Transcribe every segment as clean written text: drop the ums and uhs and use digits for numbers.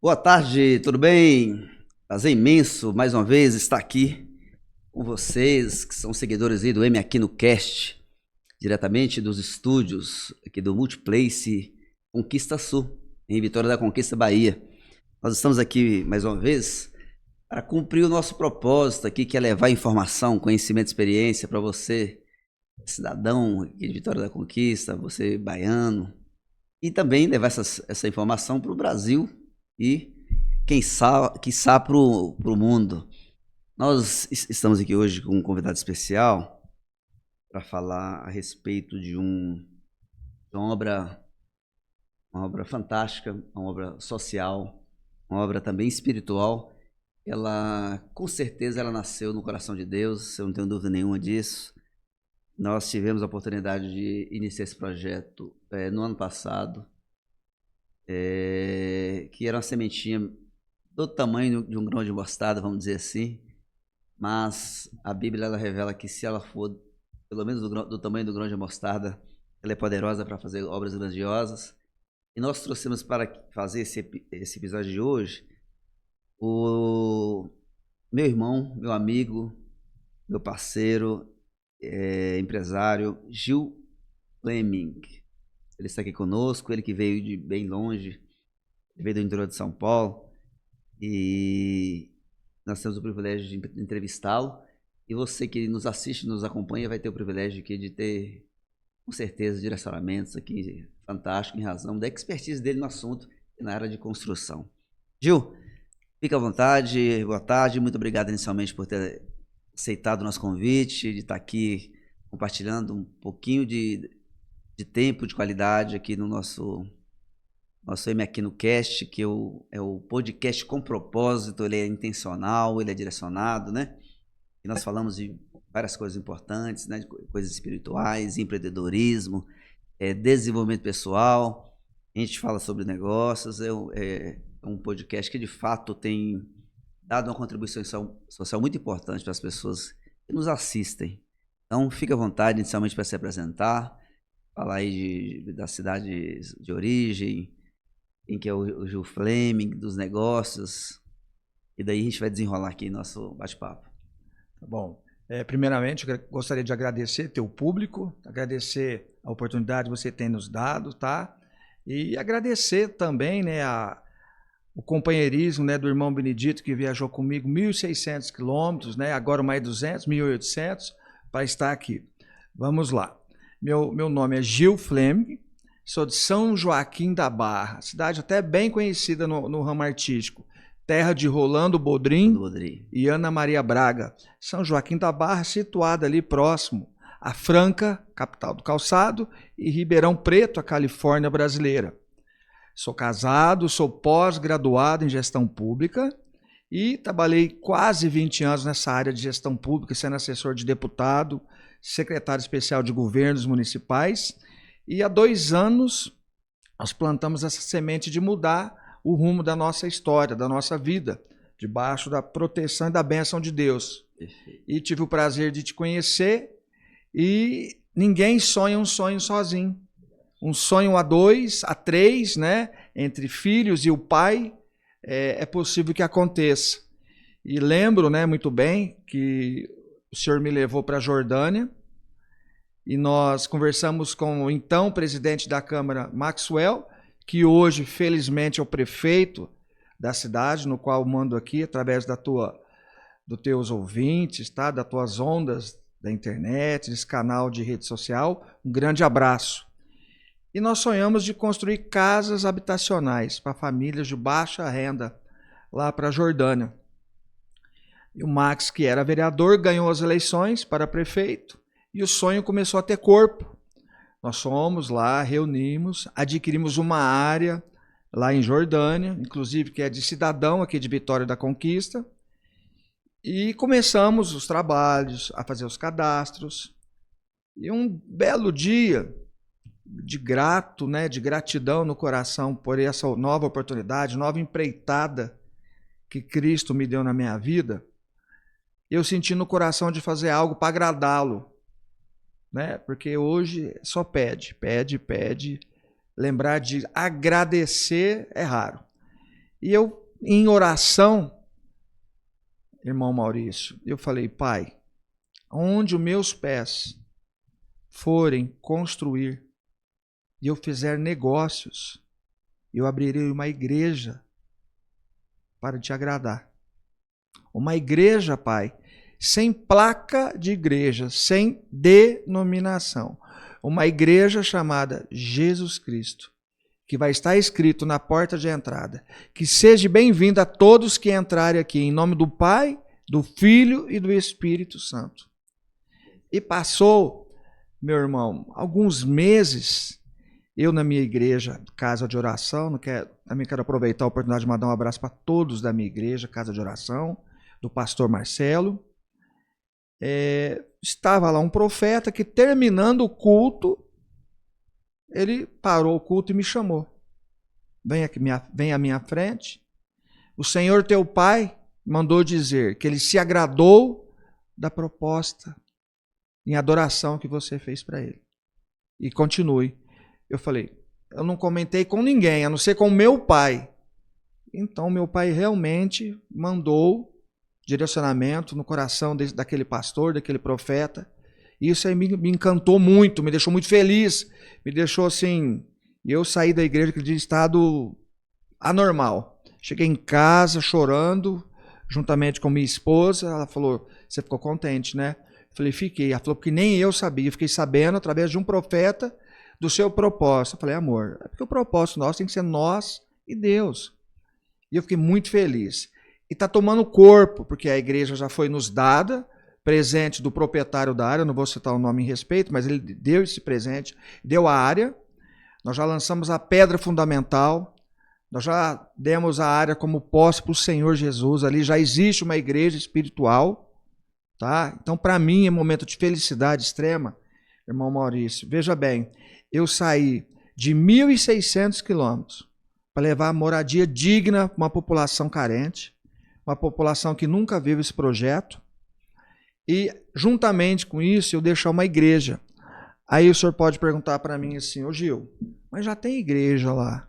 Boa tarde, tudo bem? Prazer imenso mais uma vez estar aqui com vocês que são seguidores aí do M aqui no Cast, diretamente dos estúdios aqui do Multiplace Conquista Sul, em Vitória da Conquista, Bahia. Nós estamos aqui mais uma vez para cumprir o nosso propósito aqui, que é levar informação, conhecimento, experiência para você, cidadão aqui de Vitória da Conquista, você baiano, e também levar essa informação para o Brasil e, quiçá para o mundo. Nós estamos aqui hoje com um convidado especial para falar a respeito de uma obra fantástica, uma obra social, uma obra também espiritual. Ela, com certeza, ela nasceu no coração de Deus, eu não tenho dúvida nenhuma disso. Nós tivemos a oportunidade de iniciar esse projeto no ano passado, que era uma sementinha do tamanho de um grão de mostarda, vamos dizer assim, mas a Bíblia ela revela que se ela for pelo menos do tamanho do grão de mostarda, ela é poderosa para fazer obras grandiosas. E nós trouxemos para fazer esse episódio de hoje o meu irmão, meu amigo, meu parceiro, empresário, Gil Fleming. Ele está aqui conosco, ele que veio de bem longe, veio do interior de São Paulo, e nós temos o privilégio de entrevistá-lo. E você que nos assiste, nos acompanha, vai ter o privilégio aqui de ter, com certeza, direcionamentos aqui fantásticos em razão da expertise dele no assunto e na área de construção. Gil, fica à vontade, boa tarde, muito obrigado inicialmente por ter aceitado o nosso convite, de estar aqui compartilhando um pouquinho de tempo, de qualidade aqui no nosso M aqui no Cast, que é o podcast com propósito, ele é intencional, ele é direcionado, né? E nós falamos de várias coisas importantes, né? De coisas espirituais, empreendedorismo, desenvolvimento pessoal. A gente fala sobre negócios. É um podcast que de fato tem dado uma contribuição social muito importante para as pessoas que nos assistem. Então, fique à vontade inicialmente para se apresentar, falar aí da cidade de origem, quem que é o Gil Fleming, dos negócios, e daí a gente vai desenrolar aqui nosso bate-papo. Tá bom. Primeiramente, eu gostaria de agradecer teu público, agradecer a oportunidade que você tem nos dado, tá? E agradecer também, né, o companheirismo, né, do irmão Benedito, que viajou comigo 1.600 quilômetros, né, agora mais 200, 1.800, para estar aqui. Vamos lá. Meu nome é Gil Fleming, sou de São Joaquim da Barra, cidade até bem conhecida no ramo artístico. Terra de Rolando Bodrim e Ana Maria Braga. São Joaquim da Barra, situada ali próximo a Franca, capital do calçado, e Ribeirão Preto, a Califórnia brasileira. Sou casado, sou pós-graduado em gestão pública e trabalhei quase 20 anos nessa área de gestão pública, sendo assessor de deputado, secretário especial de governos municipais. E há 2 anos nós plantamos essa semente de mudar o rumo da nossa história, da nossa vida, debaixo da proteção e da bênção de Deus. E tive o prazer de te conhecer, e ninguém sonha um sonho sozinho. Um sonho a 2, a 3, né? Entre filhos e o pai, é possível que aconteça. E lembro, né, muito bem que o Senhor me levou para a Jordânia, e nós conversamos com o então presidente da Câmara, Maxwell, que hoje, felizmente, é o prefeito da cidade, no qual mando aqui, através dos teus ouvintes, tá? Das tuas ondas da internet, desse canal de rede social. Um grande abraço. E nós sonhamos de construir casas habitacionais para famílias de baixa renda, lá para a Jordânia. E o Max, que era vereador, ganhou as eleições para prefeito, e o sonho começou a ter corpo. Nós fomos lá, reunimos, adquirimos uma área lá em Jordânia, inclusive que é de cidadão aqui de Vitória da Conquista, e começamos os trabalhos, a fazer os cadastros. E um belo dia de gratidão no coração por essa nova oportunidade, nova empreitada que Cristo me deu na minha vida, eu senti no coração de fazer algo para agradá-lo. Né? Porque hoje só pede. Lembrar de agradecer é raro. E eu, em oração, irmão Maurício, eu falei, Pai, onde os meus pés forem construir e eu fizer negócios, eu abrirei uma igreja para te agradar. Uma igreja, Pai, sem placa de igreja, sem denominação. Uma igreja chamada Jesus Cristo, que vai estar escrito na porta de entrada. Que seja bem-vindo a todos que entrarem aqui, em nome do Pai, do Filho e do Espírito Santo. E passou, meu irmão, alguns meses, eu na minha igreja, casa de oração, também quero aproveitar a oportunidade de mandar um abraço para todos da minha igreja, casa de oração, do pastor Marcelo. Estava lá um profeta que, terminando o culto, ele parou o culto e me chamou. Vem à minha frente. O Senhor teu Pai mandou dizer que ele se agradou da proposta em adoração que você fez para ele. E continue. Eu falei, eu não comentei com ninguém, a não ser com meu pai. Então, meu pai realmente mandou direcionamento no coração daquele pastor, daquele profeta. Isso aí me encantou muito, me deixou muito feliz, me deixou assim... Eu saí da igreja de estado anormal. Cheguei em casa chorando, juntamente com minha esposa. Ela falou, você ficou contente, né? Eu falei, fiquei. Ela falou, porque nem eu sabia. Eu fiquei sabendo, através de um profeta, do seu propósito. Eu falei, amor, é porque o propósito nosso tem que ser nós e Deus. E eu fiquei muito feliz. E está tomando corpo, porque a igreja já foi nos dada, presente do proprietário da área, não vou citar o nome em respeito, mas ele deu esse presente, deu a área. Nós já lançamos a pedra fundamental, nós já demos a área como posse para o Senhor Jesus, ali já existe uma igreja espiritual, tá? Então, para mim, é um momento de felicidade extrema, irmão Maurício. Veja bem, eu saí de 1.600 quilômetros para levar moradia digna para uma população carente, uma população que nunca viu esse projeto, e juntamente com isso eu deixar uma igreja. Aí o senhor pode perguntar para mim assim, ô Gil, mas já tem igreja lá,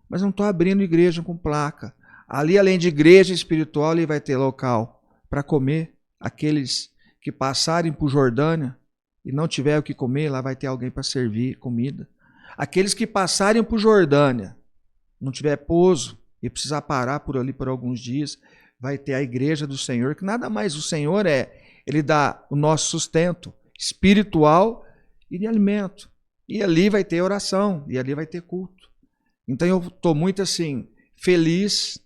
mas não estou abrindo igreja com placa. Ali, além de igreja espiritual, ali vai ter local para comer. Aqueles que passarem por Jordânia e não tiver o que comer, lá vai ter alguém para servir comida. Aqueles que passarem por Jordânia, não tiver pouso e precisar parar por ali por alguns dias, vai ter a igreja do Senhor, que nada mais o Senhor ele dá o nosso sustento espiritual e de alimento. E ali vai ter oração, e ali vai ter culto. Então eu estou muito assim, feliz,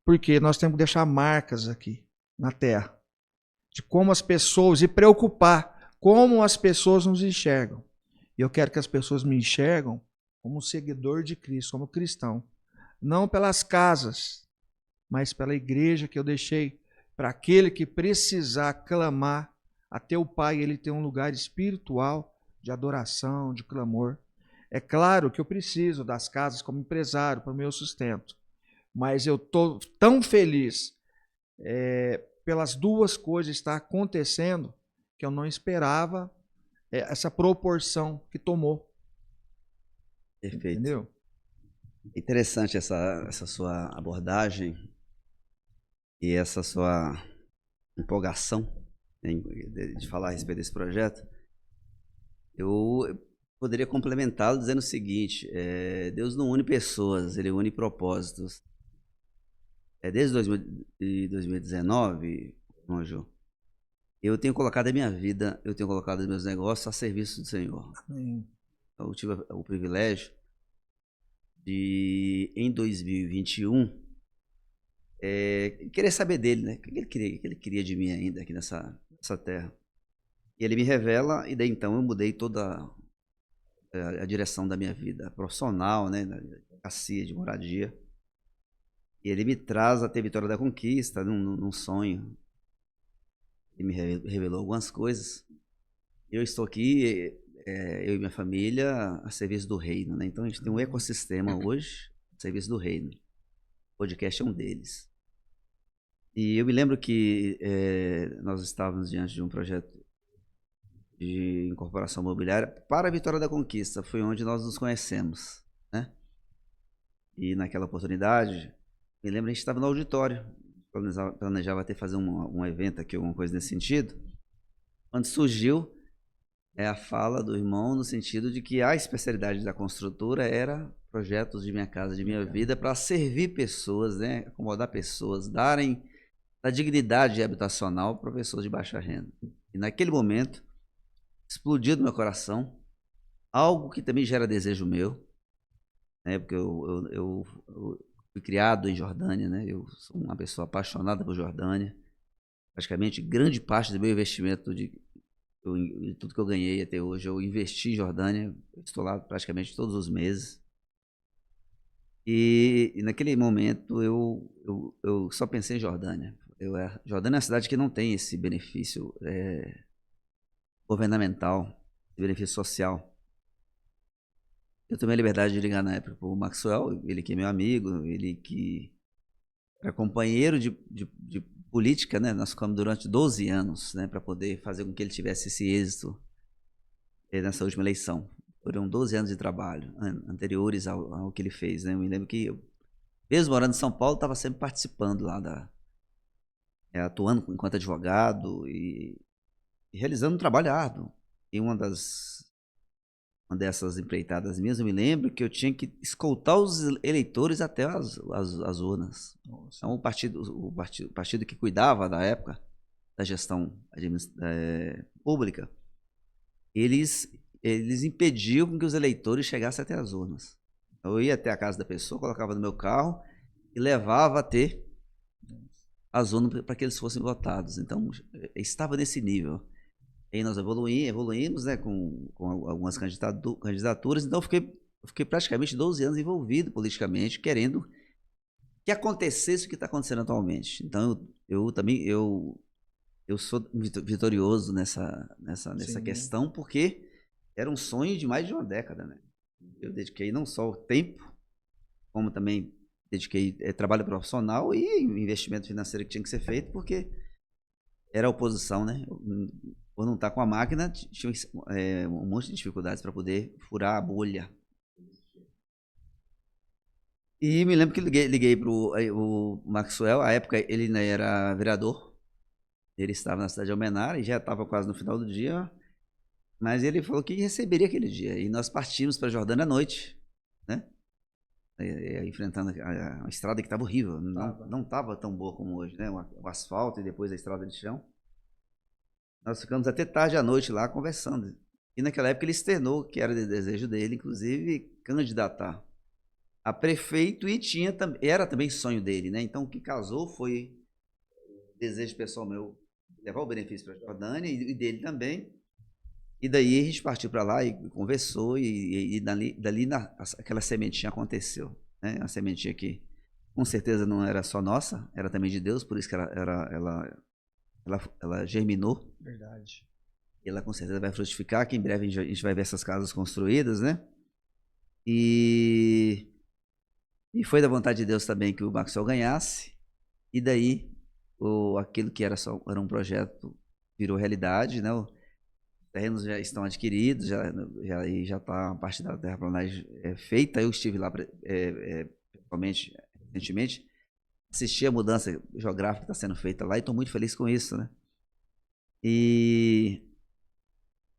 porque nós temos que deixar marcas aqui na terra, de como as pessoas, e preocupar como as pessoas nos enxergam. E eu quero que as pessoas me enxergam como seguidor de Cristo, como cristão. Não pelas casas, mas pela igreja que eu deixei para aquele que precisar clamar a teu Pai, ele tem um lugar espiritual de adoração, de clamor. É claro que eu preciso das casas como empresário para o meu sustento, mas eu estou tão feliz pelas duas coisas estar acontecendo que eu não esperava essa proporção que tomou. Perfeito. Entendeu? Interessante essa sua abordagem e essa sua empolgação de falar a respeito desse projeto. Eu poderia complementá-lo dizendo o seguinte, Deus não une pessoas, ele une propósitos. Desde 2019, João, eu tenho colocado a minha vida, eu tenho colocado os meus negócios a serviço do Senhor. Amém. Eu tive o privilégio de, em 2021, querer saber dele, né? O que ele queria de mim ainda aqui nessa terra. E ele me revela, e daí então eu mudei toda a direção da minha vida profissional, né? Da advocacia, de moradia. E ele me traz até a Vitória da Conquista, num sonho. Ele me revelou algumas coisas. Eu estou aqui, eu e minha família, a serviço do reino, né? Então a gente tem um ecossistema hoje, a serviço do reino. O podcast é um deles. E eu me lembro que nós estávamos diante de um projeto de incorporação imobiliária para a Vitória da Conquista. Foi onde nós nos conhecemos, né? E naquela oportunidade, Me lembro, a gente estava no auditório, planejava até fazer um evento aqui, alguma coisa nesse sentido, quando surgiu a fala do irmão no sentido de que a especialidade da construtora era projetos de minha casa, de minha vida, para servir pessoas, né, acomodar pessoas, darem a dignidade habitacional para pessoas de baixa renda. E naquele momento, explodiu no meu coração algo que também gera desejo meu, né, porque eu fui criado em Jordânia, né, eu sou uma pessoa apaixonada por Jordânia, praticamente grande parte do meu investimento de tudo que eu ganhei até hoje, eu investi em Jordânia, estou lá praticamente todos os meses. E naquele momento eu só pensei em Jordânia. Jordânia é uma cidade que não tem esse benefício governamental, benefício social. Eu tomei a liberdade de ligar na época para o Maxwell, ele que é meu amigo, ele que era companheiro de política, né? Nós ficamos durante 12 anos, né, para poder fazer com que ele tivesse esse êxito nessa última eleição. Foram 12 anos de trabalho anteriores ao que ele fez, né? Eu me lembro que mesmo morando em São Paulo, estava sempre participando lá atuando enquanto advogado e realizando um trabalho árduo. E uma dessas empreitadas minhas, eu me lembro que eu tinha que escoltar os eleitores até as urnas. Nossa. Então, o partido que cuidava da época da gestão pública, eles impediam que os eleitores chegassem até as urnas. Eu ia até a casa da pessoa, colocava no meu carro e levava até as urnas para que eles fossem votados. Então, estava nesse nível. Aí nós evoluímos, né, com algumas candidaturas. Então, eu fiquei praticamente 12 anos envolvido politicamente, querendo que acontecesse o que está acontecendo atualmente. Então, eu sou vitorioso nessa questão, porque era um sonho de mais de uma década, né? Eu dediquei não só o tempo, como também dediquei trabalho profissional e investimento financeiro que tinha que ser feito, porque era a oposição, né? Por não estar com a máquina, tinha um monte de dificuldades para poder furar a bolha. E me lembro que liguei para o Maxwell, à época ele ainda era vereador, ele estava na cidade de Almenara e já estava quase no final do dia, mas ele falou que receberia aquele dia. E nós partimos para Jordânia à noite, né? Enfrentando a estrada que estava horrível, não estava tão boa como hoje, né? O asfalto e depois a estrada de chão. Nós ficamos até tarde à noite lá conversando. E naquela época ele externou que era desejo dele, inclusive, candidatar a prefeito e era também sonho dele, né? Então o que casou foi desejo pessoal meu levar o benefício para a Jordânia e dele também. E daí a gente partiu para lá e conversou e dali aquela sementinha aconteceu, né? A sementinha que com certeza não era só nossa, era também de Deus, por isso que ela germinou. Verdade. E ela com certeza vai frutificar, que em breve a gente vai ver essas casas construídas, né? E foi da vontade de Deus também que o Maxwell ganhasse. E daí aquilo que era um projeto virou realidade, né? Os terrenos já estão adquiridos, já está a parte da terraplanagem feita. Eu estive lá principalmente recentemente, assisti a mudança geográfica que está sendo feita lá e estou muito feliz com isso, né? E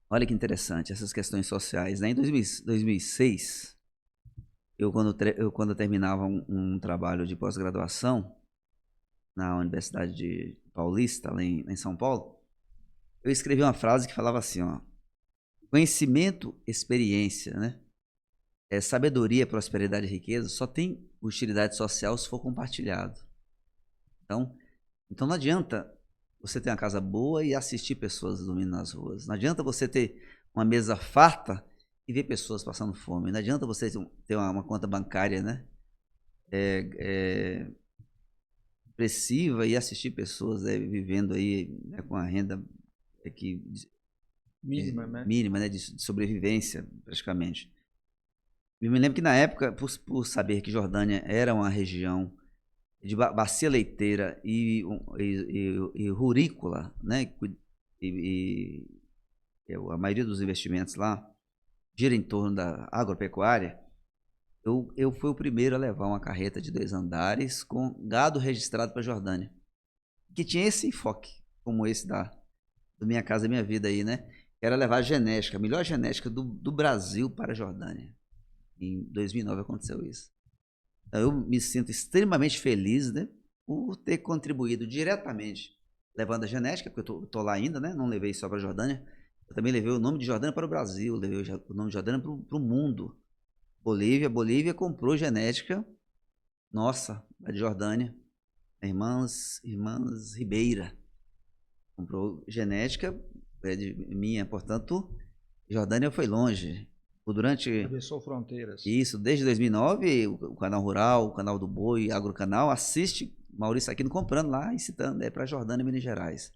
olha que interessante essas questões sociais, né? Em 2006, quando eu terminava um trabalho de pós-graduação na Universidade de Paulista, lá em São Paulo, eu escrevi uma frase que falava assim, ó: conhecimento, experiência, né? Sabedoria, prosperidade e riqueza só tem utilidade social se for compartilhado. Então não adianta você ter uma casa boa e assistir pessoas dormindo nas ruas. Não adianta você ter uma mesa farta e ver pessoas passando fome. Não adianta você ter uma conta bancária, né, expressiva e assistir pessoas vivendo aí, né, com a renda mínima, né, de sobrevivência praticamente. Eu me lembro que na época, por saber que Jordânia era uma região de bacia leiteira e rurícola, né? A maioria dos investimentos lá gira em torno da agropecuária. Eu fui o primeiro a levar uma carreta de 2 andares com gado registrado para a Jordânia. Que tinha esse enfoque, como esse do Minha Casa Minha Vida aí, né? Que era levar a genética, a melhor genética do Brasil para a Jordânia. Em 2009 aconteceu isso. Então eu me sinto extremamente feliz, né? Por ter contribuído diretamente, levando a genética, porque eu tô lá ainda, né? Não levei só para a Jordânia. Eu também levei o nome de Jordânia para o Brasil, levei o nome de Jordânia para o mundo. Bolívia comprou genética, nossa, a de Jordânia, irmãs Ribeira, comprou genética de minha, portanto, Jordânia foi longe. Durante Atravessou fronteiras. isso, desde 2009, o Canal Rural, o Canal do Boi, Agrocanal, assiste Maurício Aquino comprando lá e citando para a Jordânia, Minas Gerais.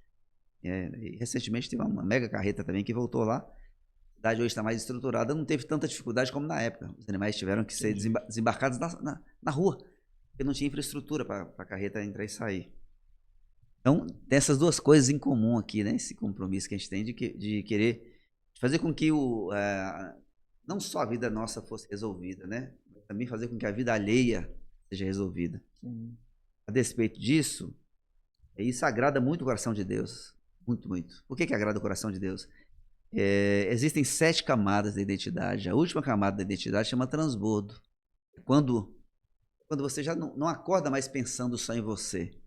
E recentemente teve uma mega carreta também que voltou lá. A cidade hoje está mais estruturada, não teve tanta dificuldade como na época. Os animais tiveram que ser desembarcados na rua, porque não tinha infraestrutura para a carreta entrar e sair. Então, tem essas duas coisas em comum aqui, né? Esse compromisso que a gente tem de querer fazer com que não só a vida nossa fosse resolvida, né? Mas também fazer com que a vida alheia seja resolvida. Sim. A despeito disso, isso agrada muito o coração de Deus. Muito, muito. Por que agrada o coração de Deus? Existem 7 camadas da identidade. A última camada da identidade chama transbordo. Quando você já não acorda mais pensando só em você.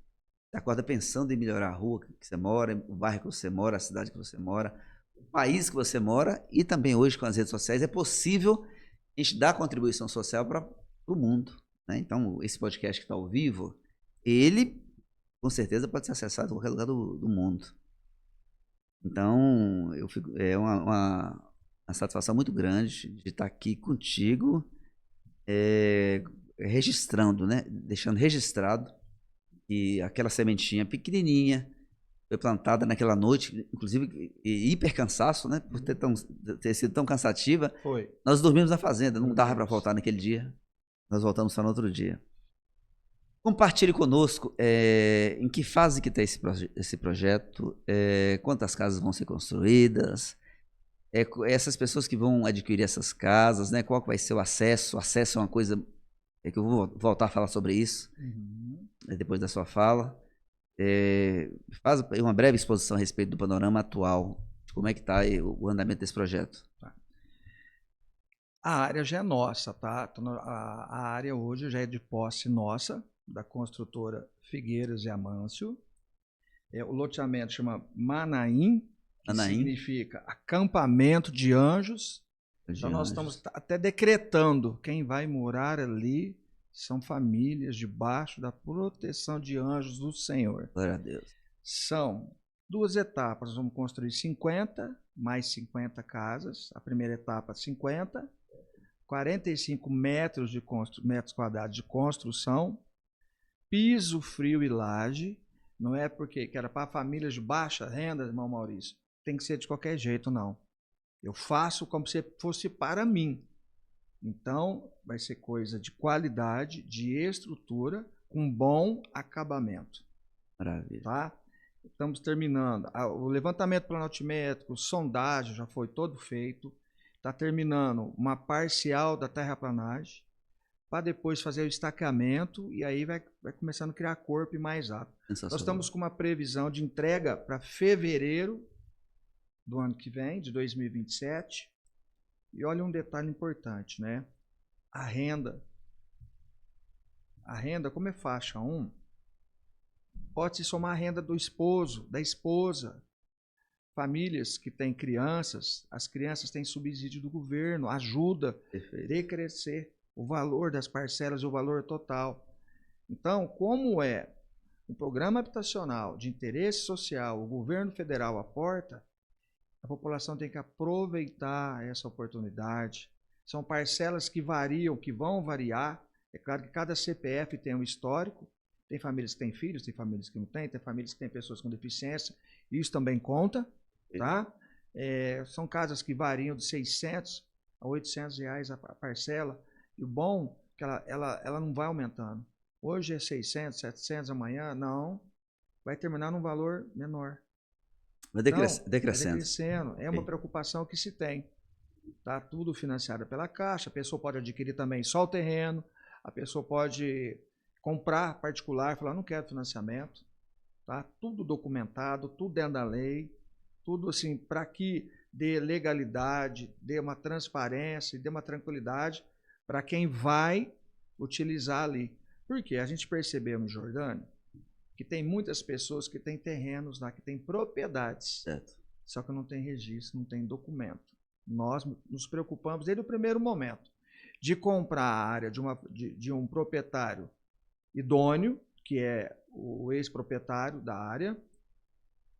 Você acorda pensando em melhorar a rua que você mora, o bairro que você mora, a cidade que você mora, o país que você mora, e também hoje com as redes sociais é possível a gente dar contribuição social para o mundo, né? Então, esse podcast que está ao vivo, ele com certeza pode ser acessado em qualquer lugar do mundo. Então, é uma satisfação muito grande de estar aqui contigo, registrando, né? Deixando registrado que aquela sementinha pequenininha foi plantada naquela noite, inclusive hiper cansaço, né? Por ter sido tão cansativa. Foi. Nós dormimos na fazenda, não dava para voltar naquele dia. Nós voltamos só no outro dia. Compartilhe conosco em que fase que está esse projeto, quantas casas vão ser construídas, essas pessoas que vão adquirir essas casas, né? Qual que vai ser o acesso? O acesso é uma coisa que eu vou voltar a falar sobre isso depois da sua fala. Faz uma breve exposição a respeito do panorama atual, de como é que está o andamento desse projeto. Tá. A área já é nossa, tá? A área hoje já é de posse nossa, da construtora Figueiras e Amâncio. O loteamento chama Manaim, que significa acampamento de anjos. Então nós estamos até decretando quem vai morar ali são famílias debaixo da proteção de anjos do Senhor. Glória a Deus. São 2 etapas, nós vamos construir 50, mais 50 casas. A primeira etapa 50, 45 metros quadrados de construção, piso, frio e laje. Não é porque que era para famílias de baixa renda, irmão Maurício. Tem que ser de qualquer jeito, não. Eu faço como se fosse para mim. Então, vai ser coisa de qualidade, de estrutura, com bom acabamento. Maravilha. Tá? Estamos terminando. O levantamento planométrico, sondagem já foi todo feito. Está terminando uma parcial da terraplanagem, para depois fazer o estaqueamento, e aí vai começando a criar corpo e mais rápido. Nós estamos com uma previsão de entrega para fevereiro do ano que vem, de 2027. E olha um detalhe importante, né? A renda, como é faixa 1, pode-se somar a renda do esposo, da esposa. Famílias que têm crianças, as crianças têm subsídio do governo, ajuda a decrescer o valor das parcelas e o valor total. Então, como é um programa habitacional de interesse social, o governo federal aporta, a população tem que aproveitar essa oportunidade. São parcelas que variam, que vão variar. É claro que cada CPF tem um histórico. Tem famílias que têm filhos, tem famílias que não têm, tem famílias que têm pessoas com deficiência. Isso também conta, tá? São casas que variam de 600 a 800 reais a parcela. E o bom é que ela não vai aumentando. Hoje é 600, 700, amanhã não. Vai terminar num valor menor. Vai decrescendo. Vai decrescendo. É uma preocupação que se tem. tá tudo financiado pela Caixa, a pessoa pode adquirir também só o terreno, a pessoa pode comprar particular, falar, não quero financiamento, tá? Tudo documentado, tudo dentro da lei, tudo assim, para que dê legalidade, dê uma transparência, dê uma tranquilidade para quem vai utilizar ali. Porque a gente percebeu no Jordânia que tem muitas pessoas que têm terrenos lá, que têm propriedades, Certo. só que não tem registro, não tem documento. Nós nos preocupamos desde o primeiro momento de comprar a área de um proprietário idôneo, que é o ex-proprietário da área,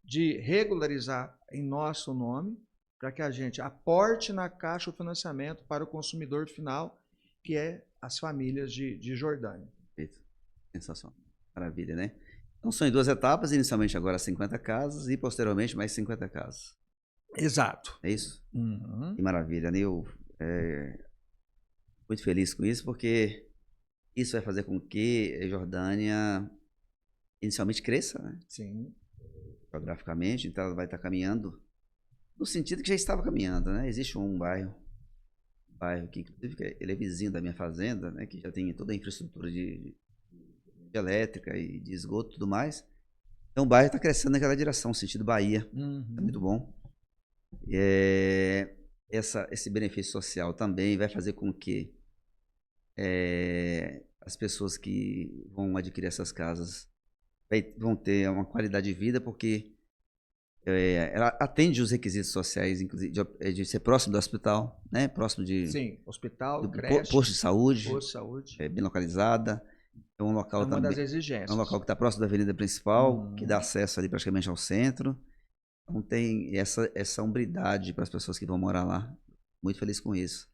de regularizar em nosso nome, para que a gente aporte na Caixa o financiamento para o consumidor final, que é as famílias de Jordânia. Perfeito. Sensacional. Maravilha, né? Então são em 2 etapas, inicialmente agora 50 casas e posteriormente mais 50 casas. Exato. É isso? Uhum. Que maravilha, né? Eu muito feliz com isso, porque isso vai fazer com que a Jordânia inicialmente cresça, né? Sim. Geograficamente, então ela vai estar caminhando no sentido que já estava caminhando, né? Existe um bairro que inclusive ele é vizinho da minha fazenda, né? Que já tem toda a infraestrutura de elétrica e de esgoto e tudo mais. Então o bairro está crescendo naquela direção, sentido Bahia. Uhum. É muito bom. Esse benefício social também vai fazer com que as pessoas que vão adquirir essas casas vão ter uma qualidade de vida, porque ela atende os requisitos sociais, inclusive de ser próximo do hospital, né? Próximo Sim, hospital, do creche, posto de saúde, posto de saúde. bem localizada. É um É local uma das também, exigências. é um local que está próximo da avenida principal, que dá acesso ali praticamente ao centro. Então tem essa hombridade para as pessoas que vão morar lá. Muito feliz com isso.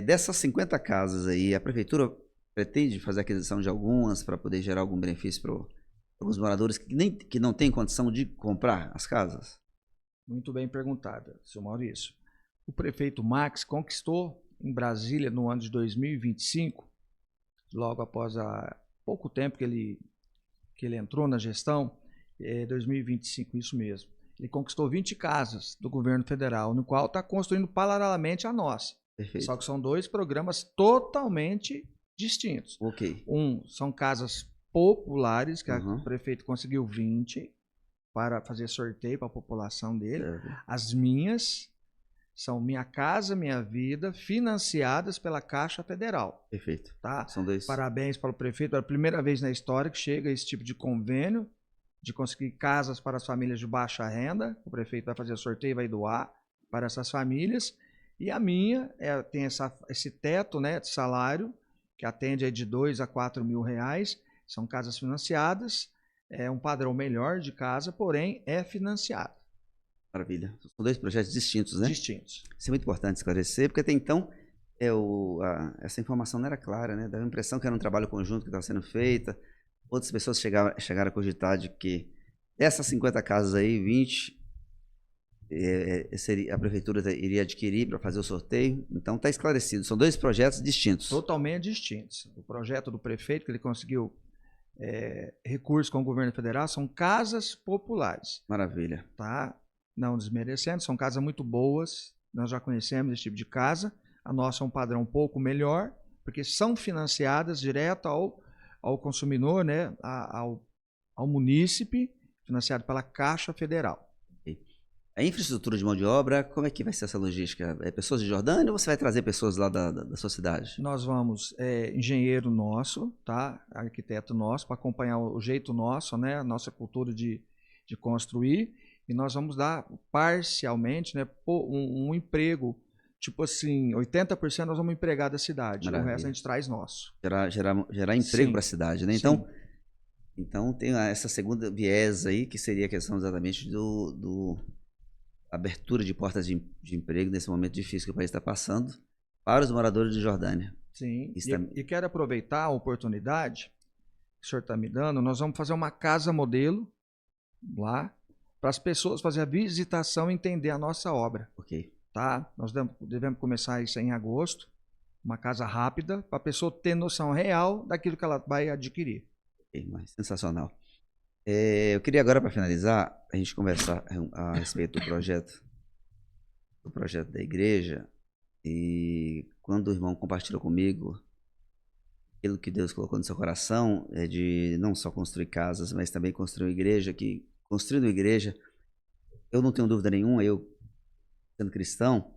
Dessas 50 casas aí, a prefeitura pretende fazer aquisição de algumas para poder gerar algum benefício para alguns moradores que não têm condição de comprar as casas? Muito bem perguntada, senhor Maurício. O prefeito Max conquistou em Brasília no ano de 2025, logo após pouco tempo que ele entrou na gestão, 2025, isso mesmo. Ele conquistou 20 casas do governo federal, no qual está construindo paralelamente a nossa. Perfeito. Só que são 2 programas totalmente distintos. Ok. São casas populares, que Uhum. o prefeito conseguiu 20 para fazer sorteio para a população dele. Certo. As minhas são Minha Casa Minha Vida, financiadas pela Caixa Federal. Perfeito. Tá? São 2. Parabéns para o prefeito, é a primeira vez na história que chega esse tipo de convênio, de conseguir casas para as famílias de baixa renda. O prefeito vai fazer sorteio e vai doar para essas famílias. E a minha tem esse teto, né, de salário, que atende aí de 2 a 4 mil reais. São casas financiadas, é um padrão melhor de casa, porém é financiado. Maravilha. São 2 projetos distintos, né? Distintos. Isso é muito importante esclarecer, porque até então essa informação não era clara, né? Dava a impressão que era um trabalho conjunto que estava sendo feito. Outras pessoas chegaram a cogitar de que dessas 50 casas aí, 20 a prefeitura iria adquirir para fazer o sorteio. Então está esclarecido. São 2 projetos distintos. Totalmente distintos. O projeto do prefeito, que ele conseguiu recursos com o governo federal, são casas populares. Maravilha. Tá? Não desmerecendo, são casas muito boas. Nós já conhecemos esse tipo de casa. A nossa é um padrão um pouco melhor, porque são financiadas direto ao consumidor, né? ao munícipe, financiado pela Caixa Federal. A infraestrutura de mão de obra, como é que vai ser essa logística? É pessoas de Jordânia ou você vai trazer pessoas lá da sua cidade? Nós vamos, engenheiro nosso, tá? Arquiteto nosso, para acompanhar o jeito nosso, né? A nossa cultura de construir. E nós vamos dar parcialmente, né, um emprego, tipo assim, 80% nós vamos empregar da cidade. Maravilha. O resto a gente traz nosso. Gerar emprego para a cidade, né? Sim. Então tem essa segunda viés aí, que seria a questão exatamente do abertura de portas de emprego nesse momento difícil que o país está passando para os moradores de Jordânia. Sim, e quero aproveitar a oportunidade que o senhor está me dando. Nós vamos fazer uma casa modelo lá, para as pessoas fazerem a visitação e entender a nossa obra. Ok. Tá? Nós devemos começar isso em agosto, uma casa rápida, para a pessoa ter noção real daquilo que ela vai adquirir. Ok, mas sensacional. Eu queria agora, para finalizar, a gente conversar a respeito do projeto do projeto da igreja, e quando o irmão compartilhou comigo aquilo que Deus colocou no seu coração, é de não só construir casas, mas também construir uma igreja, que construindo uma igreja, eu não tenho dúvida nenhuma, eu sendo cristão,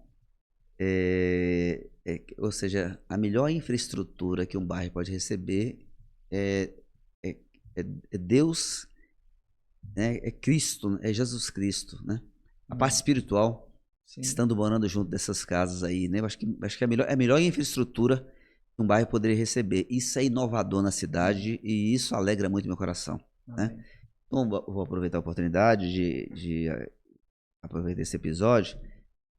ou seja, a melhor infraestrutura que um bairro pode receber é, é, é Deus, né? É Cristo, é Jesus Cristo, né? A parte espiritual, Sim. estando morando junto dessas casas aí, né? Acho que é a melhor infraestrutura que um bairro poderia receber. Isso é inovador na cidade e isso alegra muito meu coração, né? Então, vou aproveitar a oportunidade de aproveitar esse episódio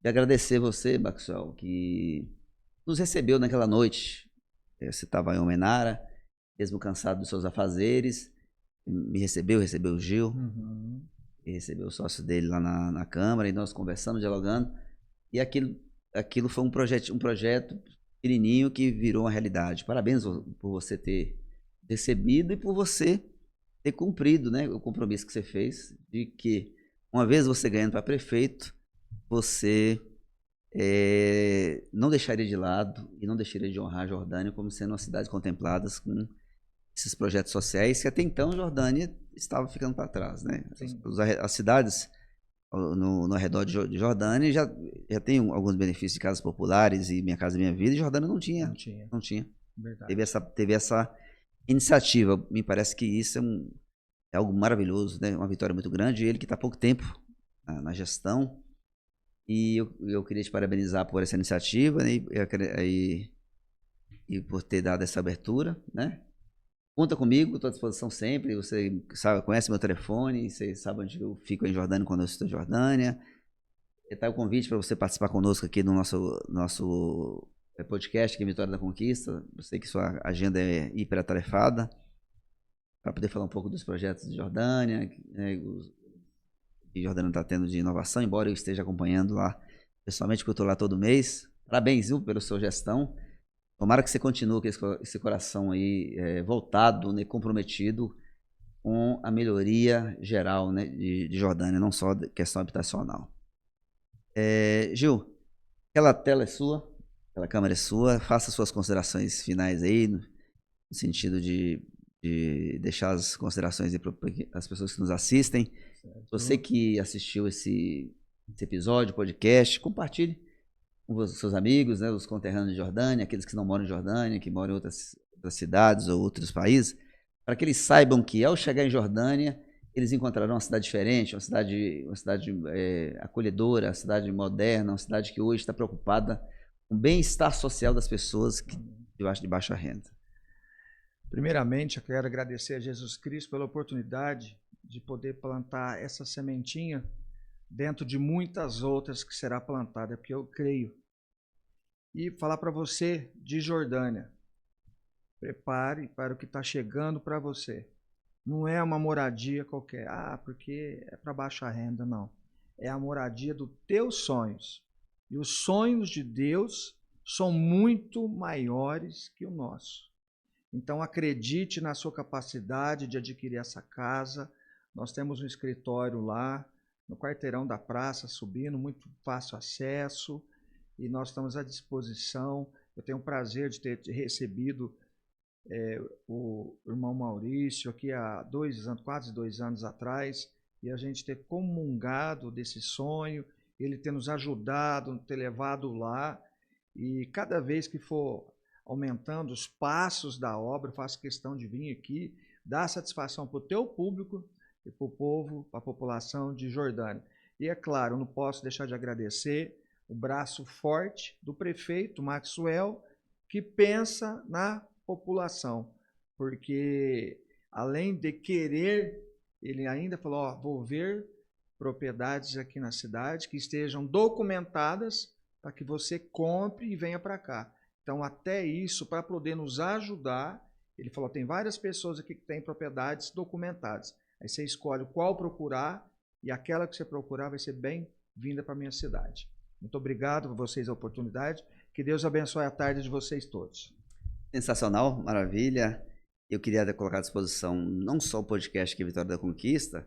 e agradecer você, Maxwell, que nos recebeu naquela noite. Você estava em Almenara, mesmo cansado dos seus afazeres, me recebeu o Gil, e recebeu o sócio dele lá na Câmara, e nós conversamos, dialogando, e aquilo foi um projeto pequenininho que virou uma realidade. Parabéns por você ter recebido e por você ter cumprido, né, o compromisso que você fez, de que uma vez você ganhando para prefeito, você não deixaria de lado e não deixaria de honrar a Jordânia como sendo uma cidade contemplada com esses projetos sociais, que até então Jordânia estava ficando para trás, né? As cidades no redor de Jordânia já tem alguns benefícios de casas populares e Minha Casa Minha Vida, e Jordânia não tinha. Não tinha. Teve essa iniciativa. Me parece que isso é algo maravilhoso, né? Uma vitória muito grande. Ele que está há pouco tempo na gestão. E eu queria te parabenizar por essa iniciativa, né? E por ter dado essa abertura, né? Conta comigo, estou à disposição sempre. Você sabe, conhece meu telefone, você sabe onde eu fico em Jordânia quando eu estou em Jordânia. Está o convite para você participar conosco aqui no nosso podcast, que é Vitória da Conquista. Eu sei que sua agenda é hiperatarefada, para poder falar um pouco dos projetos de Jordânia, né, que Jordânia está tendo de inovação, embora eu esteja acompanhando lá pessoalmente, porque eu estou lá todo mês. Parabéns, viu, pela sua gestão. Tomara que você continue com esse coração aí voltado, né, comprometido com a melhoria geral, né, de Jordânia, não só de questão habitacional. Gil, aquela tela é sua, aquela câmera é sua, faça suas considerações finais aí, no sentido de deixar as considerações aí para as pessoas que nos assistem. Você que assistiu esse episódio, podcast, compartilhe com os seus amigos, né, os conterrâneos de Jordânia, aqueles que não moram em Jordânia, que moram em outras cidades ou outros países, para que eles saibam que ao chegar em Jordânia, eles encontrarão uma cidade diferente, uma cidade acolhedora, uma cidade moderna, uma cidade que hoje está preocupada com o bem-estar social das pessoas de baixa renda. Primeiramente, eu quero agradecer a Jesus Cristo pela oportunidade de poder plantar essa sementinha dentro de muitas outras que será plantada, porque eu creio. E falar para você de Jordânia, prepare para o que está chegando para você. Não é uma moradia qualquer, porque é para baixa renda, não. É a moradia dos teus sonhos. E os sonhos de Deus são muito maiores que o nosso. Então acredite na sua capacidade de adquirir essa casa. Nós temos um escritório lá, no quarteirão da praça, subindo, muito fácil acesso, e nós estamos à disposição. Eu tenho o prazer de ter recebido o irmão Maurício aqui há quase 2 anos atrás, e a gente ter comungado desse sonho, ele ter nos ajudado, ter levado lá, e cada vez que for aumentando os passos da obra, eu faço questão de vir aqui, dar satisfação para o teu público, e para o povo, para a população de Jordânia. E é claro, não posso deixar de agradecer o braço forte do prefeito Maxwell, que pensa na população, porque além de querer, ele ainda falou, vou ver propriedades aqui na cidade que estejam documentadas para que você compre e venha para cá. Então, até isso, para poder nos ajudar, ele falou, tem várias pessoas aqui que têm propriedades documentadas. Aí você escolhe qual procurar e aquela que você procurar vai ser bem-vinda para a minha cidade. Muito obrigado por vocês a oportunidade. Que Deus abençoe a tarde de vocês todos. Sensacional, maravilha. Eu queria colocar à disposição não só o podcast que é Vitória da Conquista,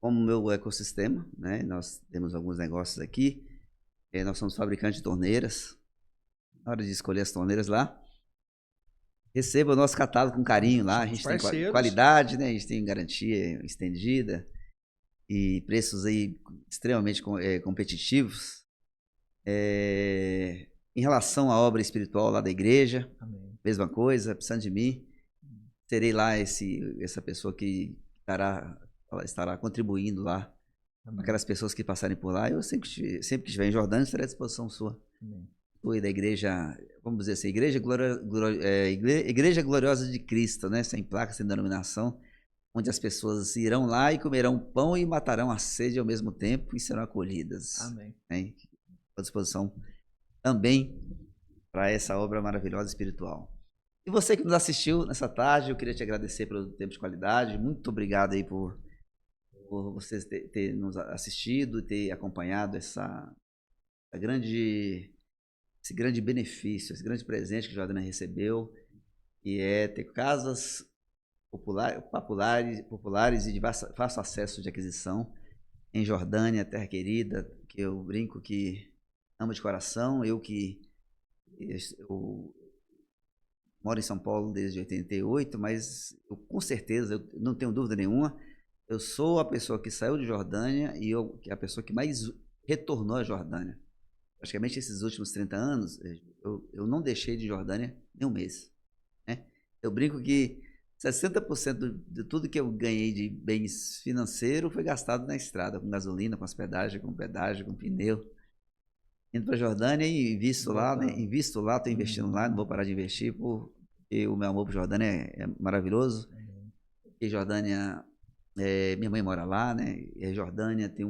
como o meu ecossistema, né? Nós temos alguns negócios aqui. Nós somos fabricantes de torneiras. Na hora de escolher as torneiras lá, receba o nosso catálogo com carinho lá. A gente tem qualidade, né? A gente tem garantia estendida e preços aí extremamente competitivos. Em relação à obra espiritual lá da igreja, amém, mesma coisa, precisando de mim, serei lá essa pessoa que estará contribuindo lá. Amém. Aquelas pessoas que passarem por lá, eu sempre que estiver em Jordânia, estarei à disposição sua. Amém. Fui da igreja, vamos dizer assim, Igreja Gloriosa de Cristo, né? Sem placa, sem denominação, onde as pessoas irão lá e comerão pão e matarão a sede ao mesmo tempo e serão acolhidas. Amém. Né? À disposição também para essa obra maravilhosa espiritual. E você que nos assistiu nessa tarde, eu queria te agradecer pelo tempo de qualidade. Muito obrigado aí por vocês ter nos assistido, ter acompanhado esse grande benefício, esse grande presente que Jordânia recebeu, que é ter casas populares e de fácil acesso de aquisição em Jordânia, terra querida, que eu brinco que amo de coração. Eu moro em São Paulo desde 88, mas com certeza, eu não tenho dúvida nenhuma, eu sou a pessoa que saiu de Jordânia e a pessoa que mais retornou à Jordânia. Praticamente esses últimos 30 anos, eu não deixei de Jordânia nem um mês. Né? Eu brinco que 60% de tudo que eu ganhei de bens financeiros foi gastado na estrada, com gasolina, com hospedagem, com pedágio, com pneu. Indo para a Jordânia e invisto lá, né? Invisto lá, estou investindo lá, não vou parar de investir, porque o meu amor por Jordânia é maravilhoso. E Jordânia, minha mãe mora lá, né? E a Jordânia tem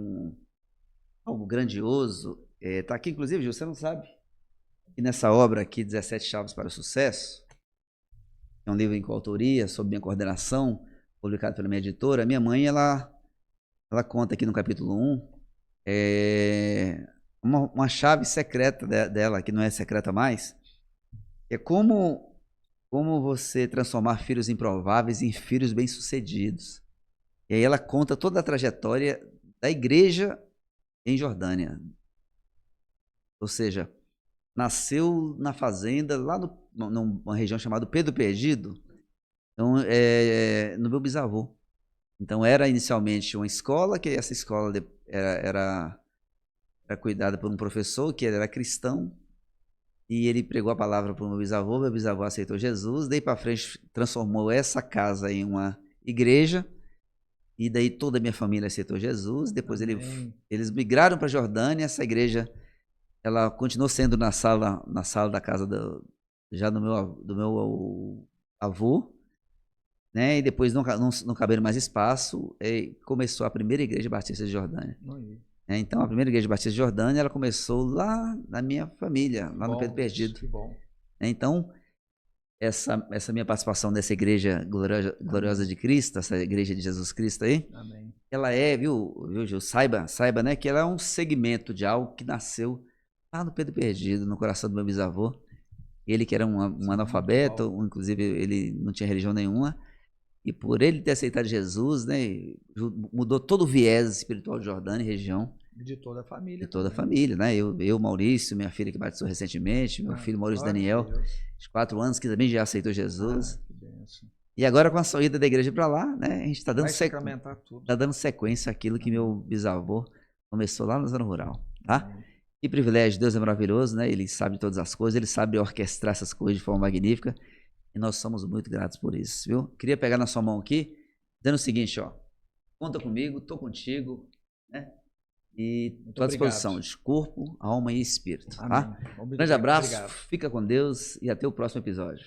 algo grandioso. Tá aqui, inclusive, Gil, você não sabe? E nessa obra aqui, 17 Chaves para o Sucesso, é um livro em coautoria, sob minha coordenação, publicado pela minha editora. Minha mãe, ela conta aqui no capítulo 1, uma chave secreta dela, que não é secreta mais, é como você transformar filhos improváveis em filhos bem-sucedidos. E aí ela conta toda a trajetória da igreja em Jordânia. Ou seja, nasceu na fazenda, lá numa região chamada Pedro Perdido, então, no meu bisavô. Então era inicialmente uma escola, que essa escola era cuidada por um professor que era cristão, e ele pregou a palavra para o meu bisavô aceitou Jesus, daí para frente transformou essa casa em uma igreja, e daí toda a minha família aceitou Jesus. Depois eles migraram para a Jordânia. Essa igreja, ela continuou sendo na sala da casa já do meu avô, né? E depois não caberam mais espaço, e começou a primeira igreja batista de Jordânia. Então, a primeira igreja batista de Jordânia, ela começou lá na minha família, lá no Pedro Perdido. Que bom. Então, essa minha participação nessa igreja gloriosa de Cristo, essa igreja de Jesus Cristo aí, amém, ela viu, Gil, saiba, né, que ela é um segmento de algo que nasceu lá no Pedro Perdido, no coração do meu bisavô. Ele que era um analfabeto, inclusive ele não tinha religião nenhuma, e por ele ter aceitado Jesus, né, mudou todo o viés espiritual de Jordânia e região. De toda a família. De toda a família, né? Eu, Maurício, minha filha que batizou recentemente, meu filho Maurício Daniel, de 4 anos, que também já aceitou Jesus. Que benção. E agora com a saída da igreja para lá, né, a gente está dando sequência àquilo que meu bisavô começou lá na zona rural, tá? Que privilégio, Deus é maravilhoso, né? Ele sabe todas as coisas, ele sabe orquestrar essas coisas de forma magnífica. E nós somos muito gratos por isso, viu? Queria pegar na sua mão aqui, dizendo o seguinte, ó. Conta comigo, tô contigo, né? E estou à disposição de corpo, alma e espírito, tá? Grande abraço, fica com Deus e até o próximo episódio.